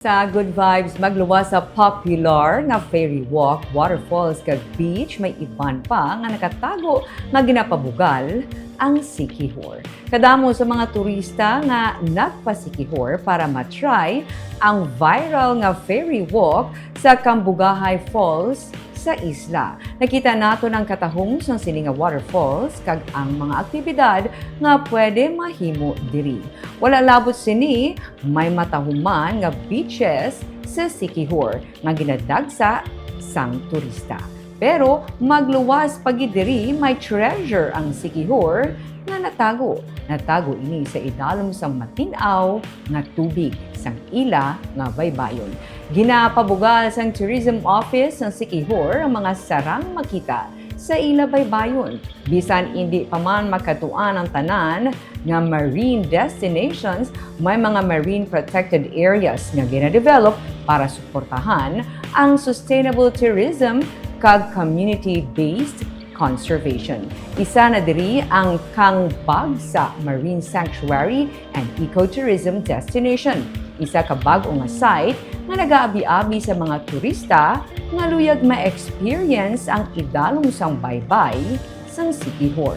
Sa Good Vibes, magluwas sa popular nga ferry walk, waterfalls kag beach, may iban pa nga nakatago nga ginapabugal ang Siquijor. Kadamo sa mga turista nga nagpa-Siquijor para matry ang viral nga ferry walk sa Cangbagsa Falls sa isla. Nakita nato ng katahong sa sini nga waterfalls kag ang mga aktibidad nga pwede mahimo diri. Wala labot sini, may matahuman nga beaches sa Siquijor nga ginadagsa sang turista. Pero magluwas pagi diri may treasure ang Siquijor nga natago. Natago ini sa idalom sang matinaw nga tubig sang ila nga baybayon. Ginapabugal sang Tourism Office ng Siquijor ang mga sarang makita sa ila baybayon. Bisan hindi pa man makatuan ang tanan nga marine destinations, may mga marine protected areas nga gina-develop para suportahan ang sustainable tourism kag community-based conservation. Isa na diri ang Cangbagsa Marine Sanctuary and Ecotourism Destination. Isa ka bag-o nga site nga nagaabi-abi sa mga turista nga luyag ma-experience ang idalom sang baybay sang Siquijor.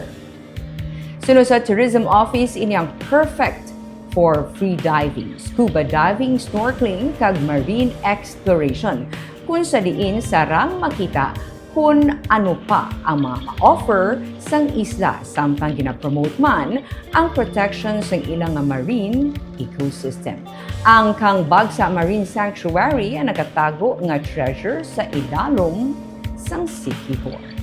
Sunod sa Tourism Office, ini ang perfect for free diving, scuba diving, snorkeling kag marine exploration. Kung sa diin sarang makita kung ano pa ang mga ma-offer sang isla samtang gina-promote man ang protection sang ilang marine ecosystem. Ang Cangbagsa Marine Sanctuary ang nakatago nga treasure sa idalom sang Siquijor.